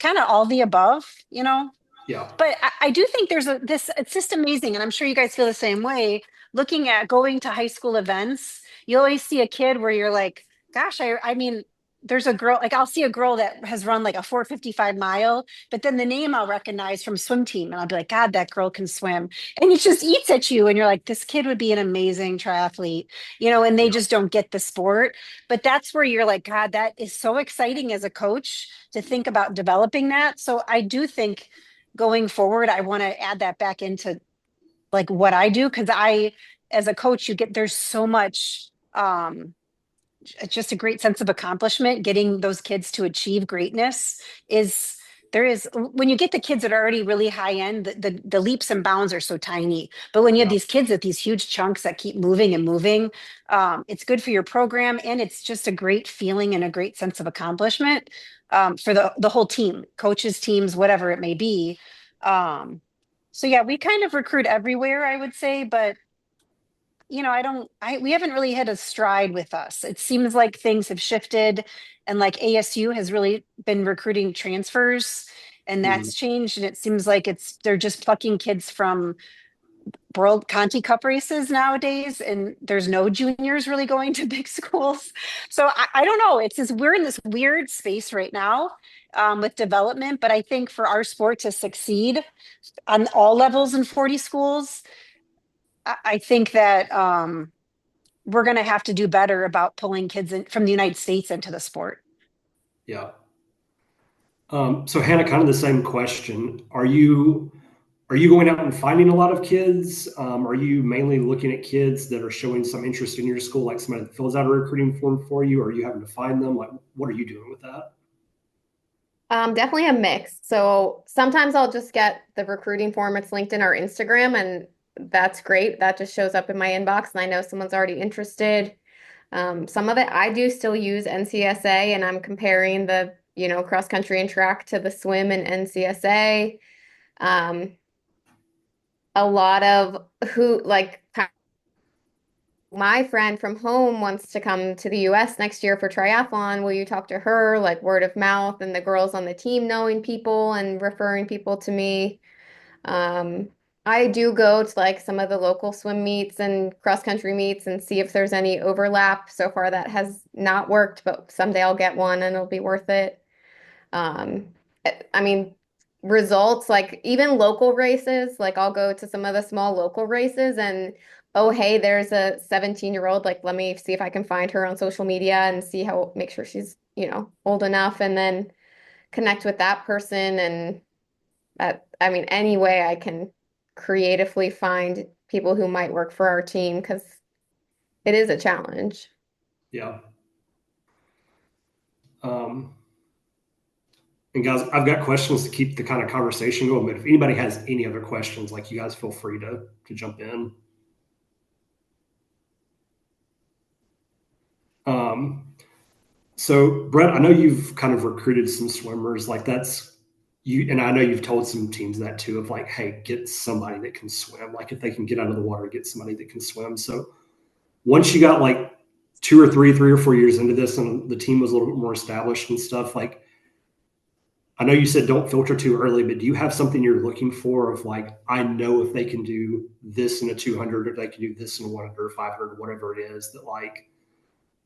of all the above, Yeah. But I do think it's just amazing. And I'm sure you guys feel the same way. Looking at going to high school events, you always see a kid where you're like, gosh, I mean, there's a girl, like I'll see a girl that has run like a 4:55 mile, but then the name I'll recognize from swim team. And I'll be like, God, that girl can swim. And it just eats at you. And you're like, this kid would be an amazing triathlete, and they Yeah. just don't get the sport. But that's where you're like, God, that is so exciting as a coach to think about developing that. So I do think going forward, I want to add that back into like what I do. Cause as a coach, there's so much, just a great sense of accomplishment. Getting those kids to achieve greatness when you get the kids that are already really high end, the leaps and bounds are so tiny. But when you have Yeah. these kids with these huge chunks that keep moving and moving, it's good for your program. And it's just a great feeling and a great sense of accomplishment, for the whole team, coaches, teams, whatever it may be. So yeah, we kind of recruit everywhere, I would say, but we haven't really hit a stride with us. It seems like things have shifted, and like ASU has really been recruiting transfers, and Mhm. that's changed. And it seems like they're just plucking kids from World Conti Cup races nowadays, and there's no juniors really going to big schools. So I don't know. We're in this weird space right now, with development, but I think for our sport to succeed on all levels in 40 schools, I think that we're going to have to do better about pulling kids from the United States into the sport. Yeah. So Hannah, kind of the same question. Are you going out and finding a lot of kids? Are you mainly looking at kids that are showing some interest in your school, like somebody that fills out a recruiting form for you? Or are you having to find them? Like, what are you doing with that? Definitely a mix. So sometimes I'll just get the recruiting form. It's linked in our Instagram, and that's great. That just shows up in my inbox, and I know someone's already interested. Some of it I do still use NCSA, and I'm comparing the, cross country and track to the swim and NCSA. Um, a lot of who like my friend from home wants to come to the US next year for triathlon. Will you talk to her? Like word of mouth, and the girls on the team knowing people and referring people to me. Um, I do go to like some of the local swim meets and cross country meets and see if there's any overlap. So far, that has not worked, but someday I'll get one and it'll be worth it. Um, I mean, results like even local races, like I'll go to some of the small local races and oh, hey, there's a 17-year-old. Like, let me see if I can find her on social media and see how, make sure she's, old enough and then connect with that person. And I mean, any way I can creatively find people who might work for our team because it is a challenge. Yeah. Um, and guys, I've got questions to keep the kind of conversation going, but if anybody has any other questions, like you guys feel free to jump in. So Brett, I know you've kind of recruited some swimmers, like that's you, and I know you've told some teams that too, of like, hey, get somebody that can swim. Like if they can get out of the water, get somebody that can swim. So once you got like 3 or 4 years into this and the team was a little bit more established and stuff, like I know you said don't filter too early, but do you have something you're looking for of like, I know if they can do this in a 200 or they can do this in a 100 or 500, whatever it is, that like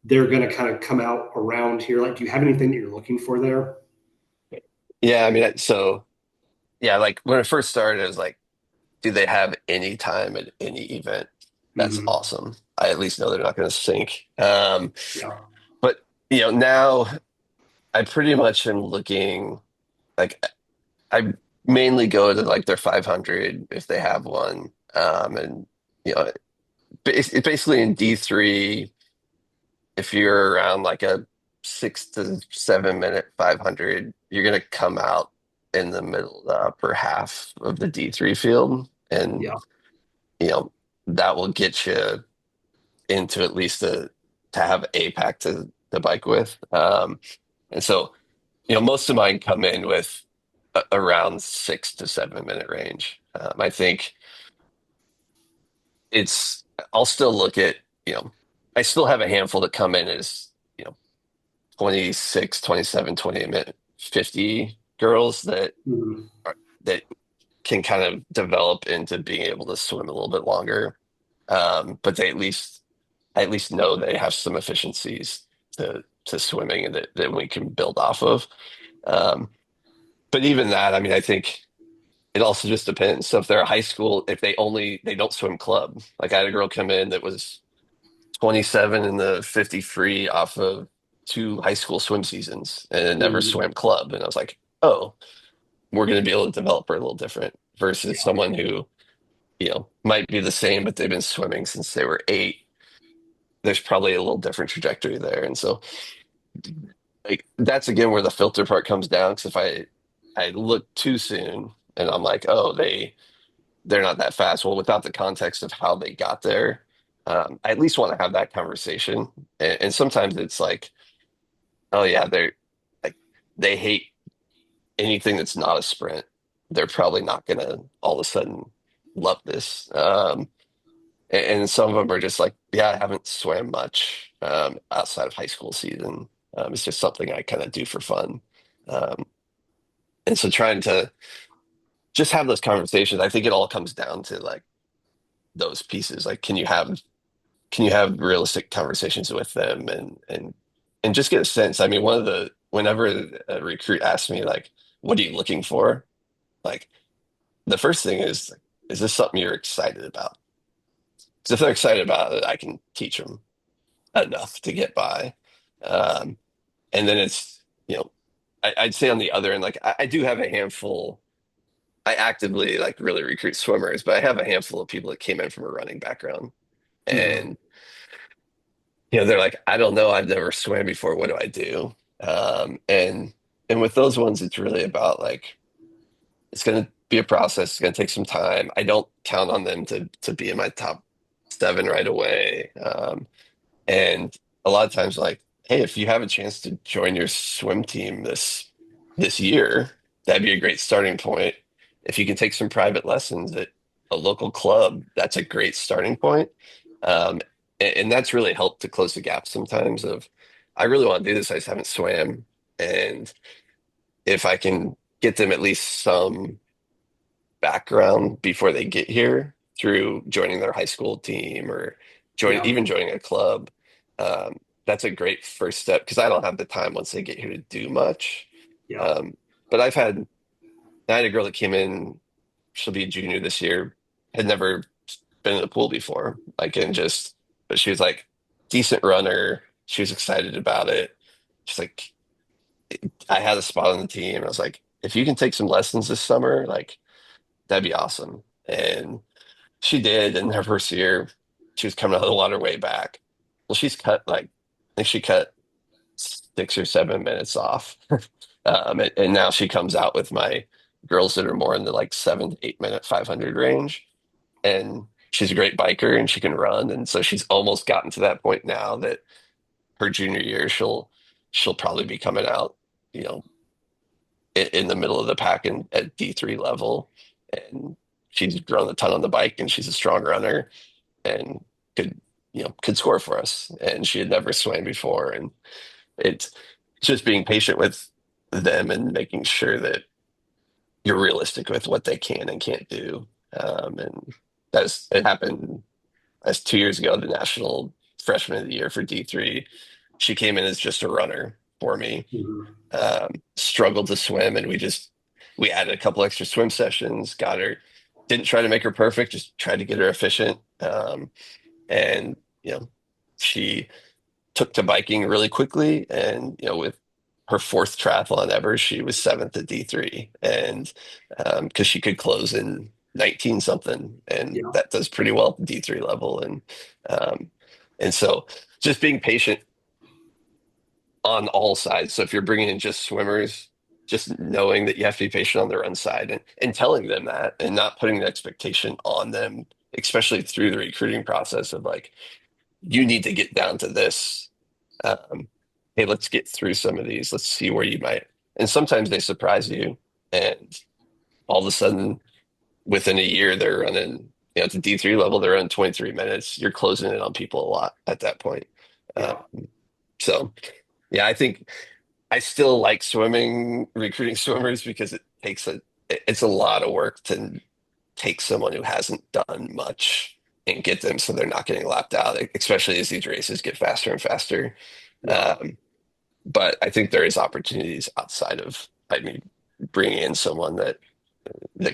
they're going to kind of come out around here? Like, do you have anything that you're looking for there? Yeah, I mean, so yeah, like when I first started, I was like, do they have any time at any event? That's Mm-hmm. awesome. I at least know they're not going to sink. Yeah. But now I pretty much am looking like I mainly go to like their 500 if they have one. And you know, it's basically in D3, if you're around like a 6 to 7 minute 500, you're going to come out in the middle, the upper half of the D3 field. And, Yeah. you know, that will get you into at least to have a pack to bike with. And so, most of mine come in with around 6 to 7 minute range. I think it's, I'll still look at, you know, I still have a handful that come in as, you know, 26, 27, 28 minute 50 girls Mm-hmm. that can kind of develop into being able to swim a little bit longer. But I at least know they have some efficiencies to swimming and that we can build off of. Um, but even that, I mean, I think it also just depends. So if they're a high school, if they don't swim club. Like I had a girl come in that was 27 in the 50 free off of 2 high school swim seasons and never Mm-hmm. swam club. And I was like, oh, we're going to be able to develop her a little different versus Yeah. someone who, might be the same, but they've been swimming since they were 8. There's probably a little different trajectory there. And so like that's again where the filter part comes down. Because if I look too soon and I'm like, oh, they're not that fast. Well, without the context of how they got there, I at least want to have that conversation. And sometimes it's like, oh yeah, they're like they hate anything that's not a sprint. They're probably not gonna all of a sudden love this. And some of them are just like, yeah, I haven't swam much outside of high school season. It's just something I kind of do for fun. Um, and so trying to just have those conversations, I think it all comes down to like those pieces. Like, can you have realistic conversations with them and just get a sense. I mean, whenever a recruit asks me like, what are you looking for? Like the first thing is this something you're excited about? Because if they're excited about it, I can teach them enough to get by. Um, and then it's, I'd say on the other end, like I do have a handful. I actively like really recruit swimmers, but I have a handful of people that came in from a running background, Mm-hmm. and they're like, I don't know, I've never swam before. What do I do? And with those ones, it's really about like it's going to be a process. It's going to take some time. I don't count on them to be in my top 7 right away. And a lot of times like, hey, if you have a chance to join your swim team this year, that'd be a great starting point. If you can take some private lessons at a local club, that's a great starting point. And that's really helped to close the gap sometimes of I really want to do this, I just haven't swam. And if I can get them at least some background before they get here through joining their high school team or Yeah. joining a club. Um, that's a great first step because I don't have the time once they get here to do much. Yeah. Um, but I had a girl that came in, she'll be a junior this year, had never been in the pool before, like, and just, but she was like, decent runner. She was excited about it. She's like, I had a spot on the team. I was like, if you can take some lessons this summer, like, that'd be awesome. And she did. And her first year, she was coming out of the water way back. Well, she's cut like, I think she cut 6 or 7 minutes off. And now she comes out with my girls that are more in the like 7 to 8 minute 500 range. And she's a great biker and she can run. And so she's almost gotten to that point now that her junior year, she'll probably be coming out, you know, in the middle of the pack and at D3 level. And she's run a ton on the bike and she's a strong runner and could, could score for us. And she had never swam before. And it's just being patient with them and making sure that you're realistic with what they can and can't do. And it happened as 2 years ago, the national freshman of the year for D3. She came in as just a runner for me, Mhm. struggled to swim, and we added a couple extra swim sessions, got her, didn't try to make her perfect, just tried to get her efficient. And she took to biking really quickly, and with her fourth triathlon ever, she was seventh at D3, and because she could close in 19 something, and Yeah. that does pretty well at the D3 level, um, and so just being patient on all sides. So if you're bringing in just swimmers, just knowing that you have to be patient on the run side and telling them that and not putting the expectation on them, especially through the recruiting process of like, you need to get down to this. Um, hey, let's get through some of these. Let's see where you might. And sometimes they surprise you, and all of a sudden, within a year, they're running, at the D3 level, they're running 23 minutes. You're closing in on people a lot at that point. Yeah. So, yeah, I think I still like swimming, recruiting swimmers because it's a lot of work to take someone who hasn't done much and get them so they're not getting lapped out, especially as these races get faster and faster. Yeah. Um, but I think there is opportunities outside of, I mean, bringing in someone that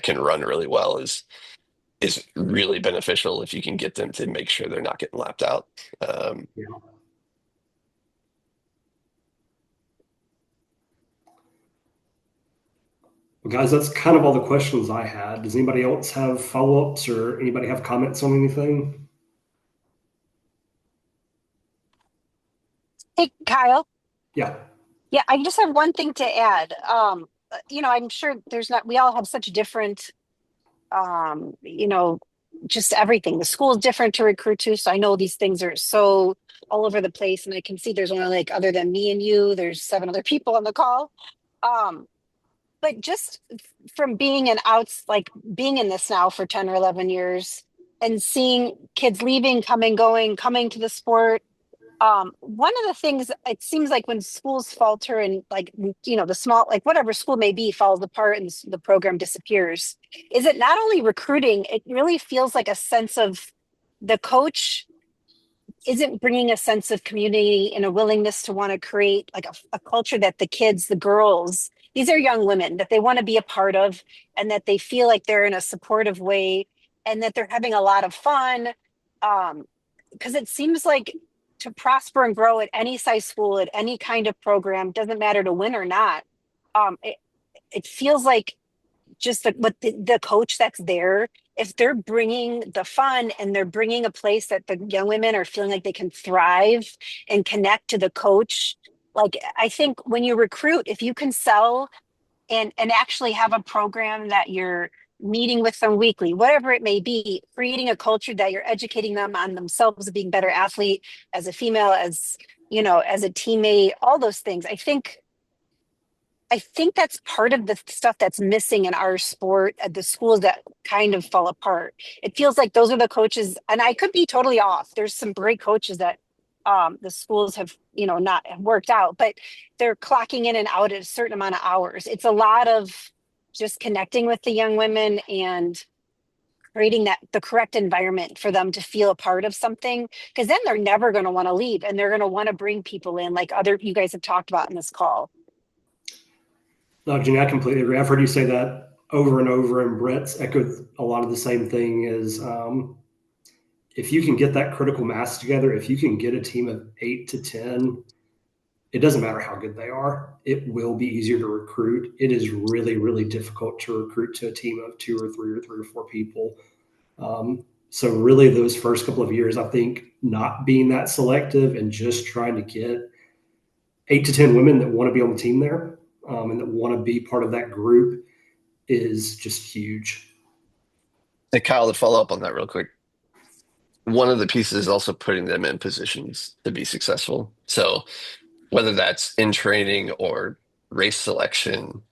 can run really well is really beneficial if you can get them to make sure they're not getting lapped out. Um, Yeah. Well, guys, that's kind of all the questions I had. Does anybody else have follow-ups or anybody have comments on anything? Hey, Kyle. Yeah. Yeah, I just have one thing to add. I'm sure we all have such different, um, you know, just everything. The school is different to recruit to. So I know these things are so all over the place. And I can see there's only like, other than me and you, there's 7 other people on the call. Um, but just from being like being in this now for 10 or 11 years and seeing kids leaving, coming, going, coming to the sport, one of the things it seems like when schools falter and like the small, like whatever school may be, falls apart and the program disappears, is it not only recruiting, it really feels like a sense of the coach isn't bringing a sense of community and a willingness to want to create like a culture that the kids, the girls, these are young women that they want to be a part of, and that they feel like they're in a supportive way and that they're having a lot of fun. Because it seems like to prosper and grow at any size school, at any kind of program, doesn't matter to win or not. It feels like just the coach that's there, if they're bringing the fun and they're bringing a place that the young women are feeling like they can thrive and connect to the coach. Like, I think when you recruit, if you can sell and actually have a program that you're meeting with them weekly, whatever it may be, creating a culture that you're educating them on themselves, being better athlete as a female, as as a teammate, all those things. I think that's part of the stuff that's missing in our sport at the schools that kind of fall apart. It feels like those are the coaches, and I could be totally off. There's some great coaches that the schools have, not have worked out, but they're clocking in and out at a certain amount of hours. It's a lot of just connecting with the young women and creating the correct environment for them to feel a part of something, because then they're never going to want to leave, and they're going to want to bring people in like you guys have talked about in this call. No, Jenny, I completely agree. I've heard you say that over and over, and Brett's echoed a lot of the same thing. Is if you can get that critical mass together, if you can get a team of 8 to 10, it doesn't matter how good they are. It will be easier to recruit. It is really, really difficult to recruit to a team of 2 or 3 or 3 or 4 people. So really those first couple of years, I think not being that selective and just trying to get 8 to 10 women that want to be on the team there, and that want to be part of that group is just huge. And Kyle, to follow up on that real quick, one of the pieces is also putting them in positions to be successful. So whether that's in training or race selection,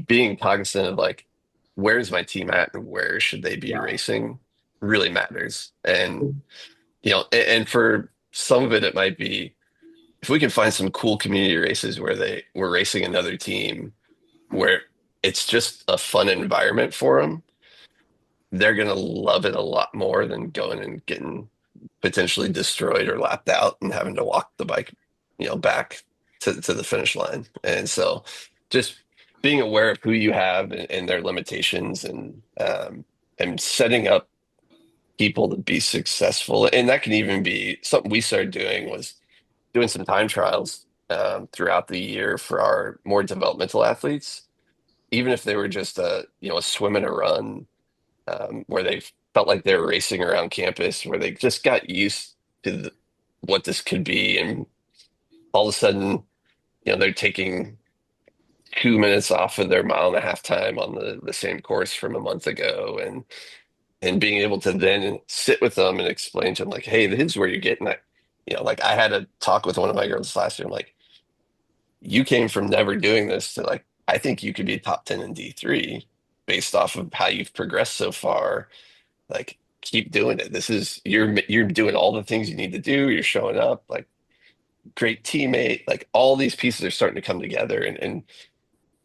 being cognizant of like, where's my team at and where should they be racing really matters. And, and for some of it, it might be, if we can find some cool community races where we're racing another team where it's just a fun environment for them, they're going to love it a lot more than going and getting potentially destroyed or lapped out and having to walk the bike, back to the finish line. And so just being aware of who you have and their limitations, and setting up people to be successful. And that can even be something we started doing, was doing some time trials throughout the year for our more developmental athletes, even if they were just a swim and a run, where they felt like they were racing around campus, where they just got used to what this could be, and all of a sudden, they're taking 2 minutes off of their mile and a half time on the same course from a month ago, and being able to then sit with them and explain to them like, hey, this is where you're getting that. Like I had a talk with one of my girls last year. I'm like, you came from never doing this to like, I think you could be top 10 in D3 based off of how you've progressed so far. Like, keep doing it. This is, you're doing all the things you need to do. You're showing up, like, great teammate. Like, all these pieces are starting to come together. And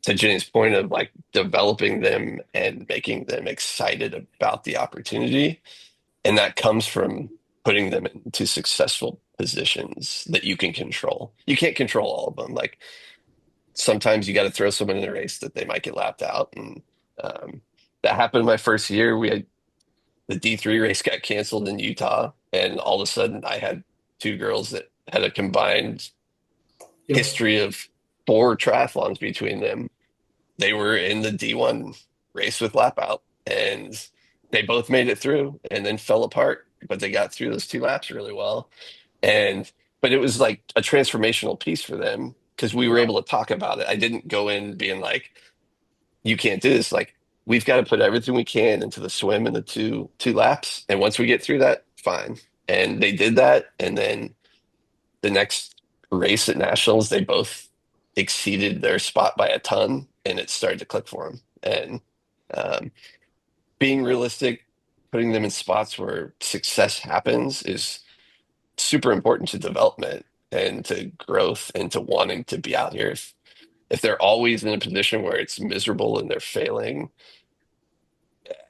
to Jenny's point of like developing them and making them excited about the opportunity. And that comes from putting them into successful positions that you can control. You can't control all of them. Like, sometimes you got to throw someone in a race that they might get lapped out. And that happened my first year. We had the D3 race got canceled in Utah. And all of a sudden I had 2 girls that had a combined history of 4 triathlons between them. They were in the D1 race with lap out, and they both made it through and then fell apart, but they got through those 2 laps really well. But it was like a transformational piece for them because we were able to talk about it. I didn't go in being like, you can't do this. Like, we've got to put everything we can into the swim and the two laps. And once we get through that, fine. And they did that. And then the next race at nationals, they both exceeded their spot by a ton, and it started to click for them. And being realistic, putting them in spots where success happens is super important to development and to growth and to wanting to be out here. If they're always in a position where it's miserable and they're failing,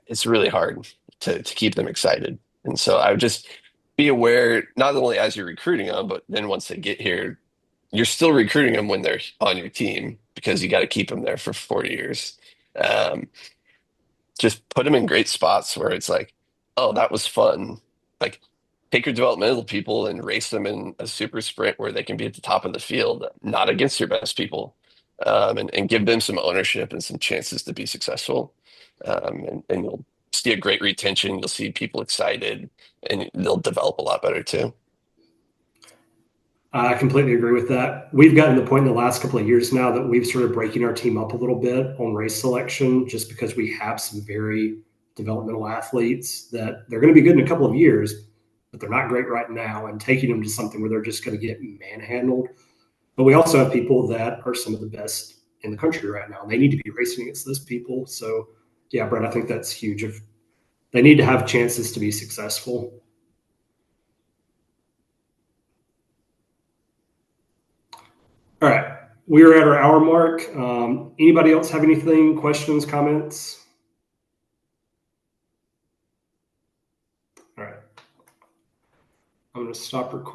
it's really hard to keep them excited. And so I would just be aware, not only as you're recruiting them, but then once they get here, you're still recruiting them when they're on your team, because you got to keep them there for 40 years. Just put them in great spots where it's like, oh, that was fun. Like, take your developmental people and race them in a super sprint where they can be at the top of the field, not against your best people, and give them some ownership and some chances to be successful. And you'll see a great retention. You'll see people excited, and they'll develop a lot better too. I completely agree with that. We've gotten to the point in the last couple of years now that we've started breaking our team up a little bit on race selection, just because we have some very developmental athletes that they're going to be good in a couple of years, but they're not great right now, and taking them to something where they're just going to get manhandled. But we also have people that are some of the best in the country right now. They need to be racing against those people. So, yeah, Brett, I think that's huge. If they need to have chances to be successful. All right, we are at our hour mark. Anybody else have anything, questions, comments? All right, I'm going to stop recording.